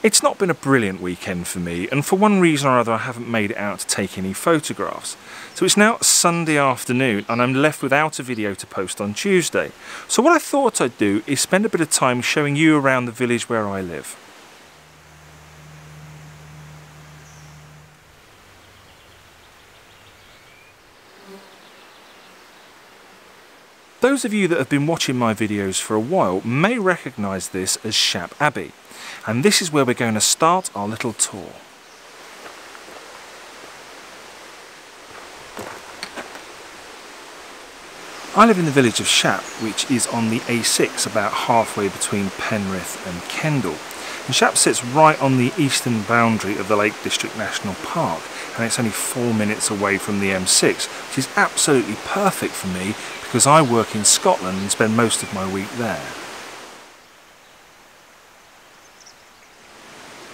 It's not been a brilliant weekend for me, and for one reason or other I haven't made it out to take any photographs. So it's now Sunday afternoon and I'm left without a video to post on Tuesday. So what I thought I'd do is spend a bit of time showing you around the village where I live. Those of you that have been watching my videos for a while may recognise this as Shap Abbey, and this is where we're going to start our little tour. I live in the village of Shap, which is on the A6 about halfway between Penrith and Kendal. And Shap sits right on the eastern boundary of the Lake District National Park, and it's only 4 minutes away from the M6, which is absolutely perfect for me because I work in Scotland and spend most of my week there.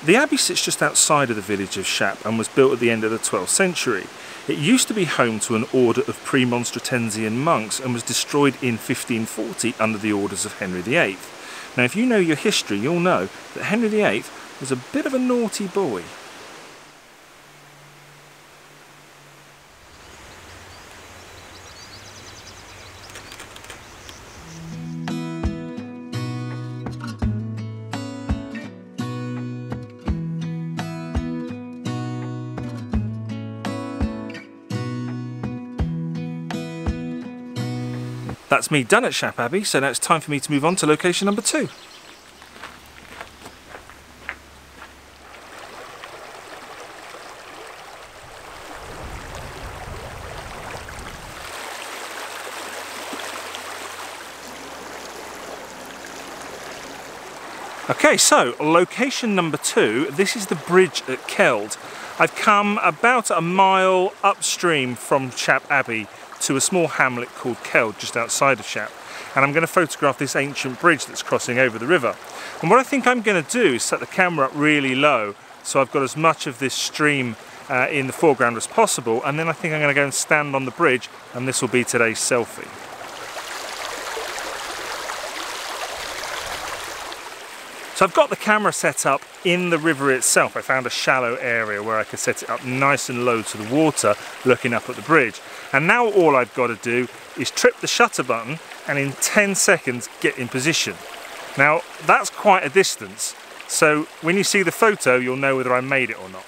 The abbey sits just outside of the village of Shap and was built at the end of the 12th century. It used to be home to an order of Premonstratensian monks and was destroyed in 1540 under the orders of Henry VIII. Now if you know your history, you'll know that Henry VIII was a bit of a naughty boy. That's me done at Shap Abbey, so now it's time for me to move on to location number 2. Okay, so location number 2, this is the bridge at Keld. I've come about a mile upstream from Shap Abbey to a small hamlet called Keld just outside of Shap, and I'm going to photograph this ancient bridge that's crossing over the river. And what I think I'm going to do is set the camera up really low so I've got as much of this stream in the foreground as possible, and then I think I'm going to go and stand on the bridge and this will be today's selfie. So I've got the camera set up in the river itself. I found a shallow area where I could set it up nice and low to the water, looking up at the bridge. And now all I've got to do is trip the shutter button and in 10 seconds get in position. Now that's quite a distance, so when you see the photo you'll know whether I made it or not.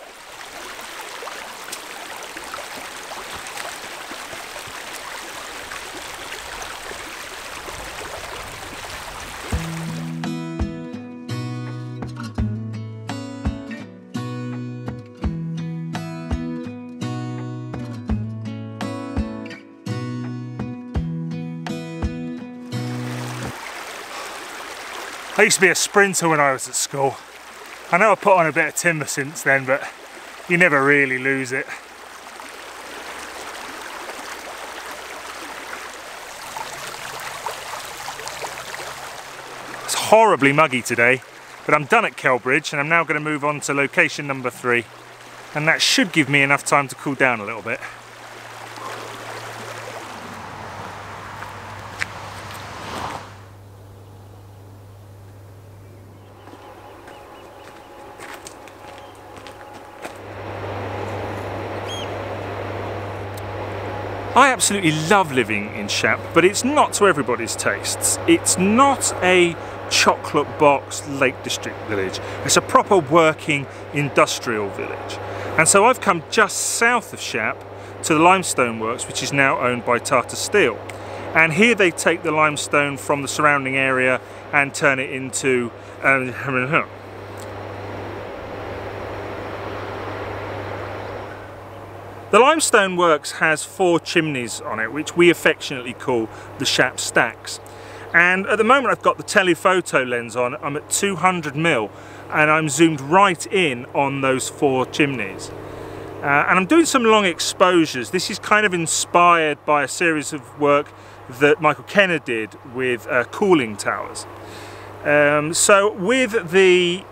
I used to be a sprinter when I was at school. I know I put on a bit of timber since then, but you never really lose it. It's horribly muggy today, but I'm done at Keld Bridge and I'm now going to move on to location number 3, and that should give me enough time to cool down a little bit. I absolutely love living in Shap, but it's not to everybody's tastes. It's not a chocolate box Lake District village. It's a proper working industrial village. And so I've come just south of Shap to the Limestone works, which is now owned by Tata Steel. And here they take the limestone from the surrounding area and turn it into The limestone works has 4 chimneys on it, which we affectionately call the Shap stacks. And at the moment I've got the telephoto lens on, I'm at 200mm and I'm zoomed right in on those 4 chimneys. And I'm doing some long exposures. This is kind of inspired by a series of work that Michael Kenner did with cooling towers. So with the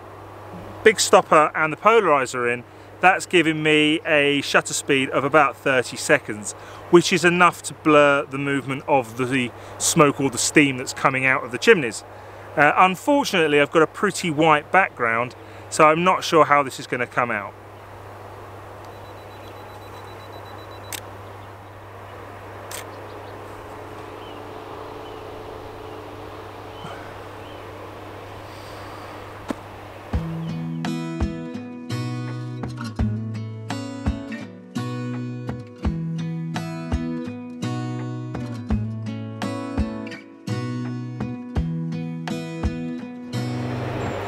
big stopper and the polarizer in, that's giving me a shutter speed of about 30 seconds, which is enough to blur the movement of the smoke or the steam that's coming out of the chimneys. Unfortunately, I've got a pretty white background, so I'm not sure how this is going to come out.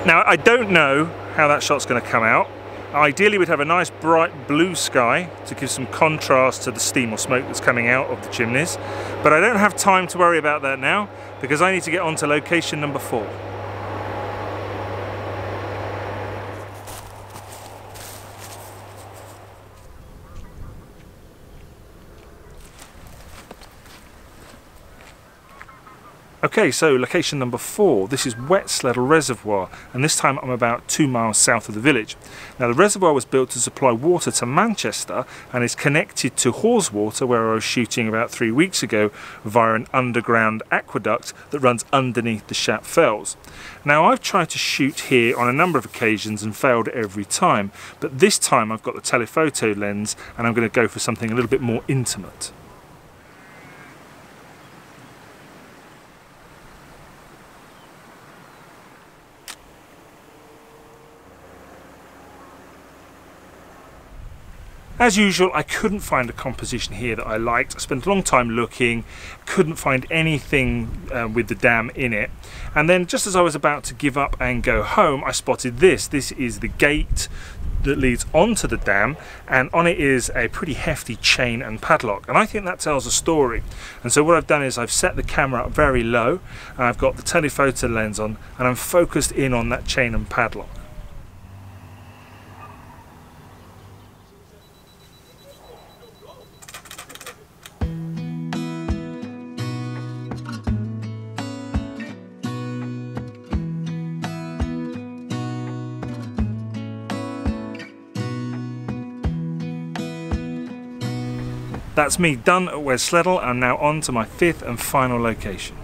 Now, I don't know how that shot's going to come out. Ideally we'd have a nice bright blue sky to give some contrast to the steam or smoke that's coming out of the chimneys, but I don't have time to worry about that now because I need to get on to location number 4. Okay, so location number 4, this is wet Sleddale Reservoir, and this time I'm about 2 miles south of the village. Now the reservoir was built to supply water to Manchester and is connected to Haweswater, where I was shooting about 3 weeks ago, via an underground aqueduct that runs underneath the Shap Fells. Now I've tried to shoot here on a number of occasions and failed every time, but this time I've got the telephoto lens and I'm going to go for something a little bit more intimate. As usual, I couldn't find a composition here that I liked. I spent a long time looking, couldn't find anything with the dam in it. And then just as I was about to give up and go home, I spotted this. This is the gate that leads onto the dam, and on it is a pretty hefty chain and padlock. And I think that tells a story. And so what I've done is I've set the camera up very low, and I've got the telephoto lens on, and I'm focused in on that chain and padlock. That's me done at West Sleddale. I'm now on to my 5th and final location.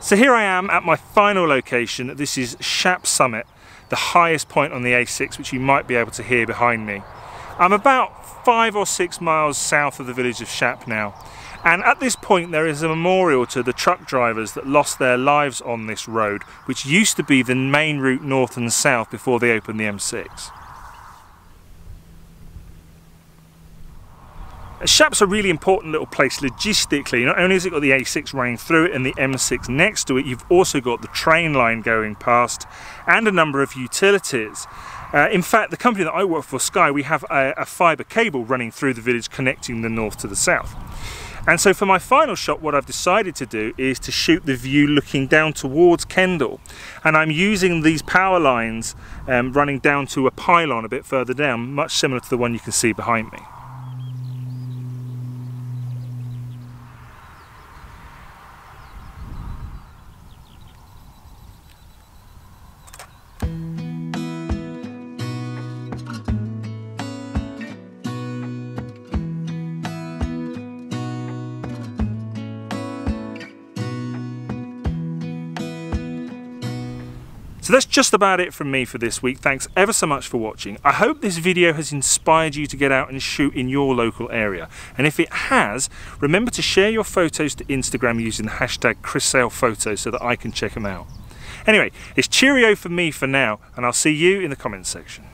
So here I am at my final location. This is Shap Summit, the highest point on the A6, which you might be able to hear behind me. I'm about 5 or 6 miles south of the village of Shap now. And at this point there is a memorial to the truck drivers that lost their lives on this road, which used to be the main route north and south before they opened the M6. Shap's a really important little place logistically. Not only has it got the A6 running through it and the M6 next to it, you've also got the train line going past and a number of utilities. In fact, the company that I work for, Sky, we have a fibre cable running through the village connecting the north to the south. And so for my final shot, what I've decided to do is to shoot the view looking down towards Kendal. And I'm using these power lines running down to a pylon a bit further down, much similar to the one you can see behind me. So that's just about it from me for this week. Thanks ever so much for watching. I hope this video has inspired you to get out and shoot in your local area. And if it has, remember to share your photos to Instagram using the hashtag #ChrisSalePhotos so that I can check them out. Anyway, it's cheerio from me for now, and I'll see you in the comments section.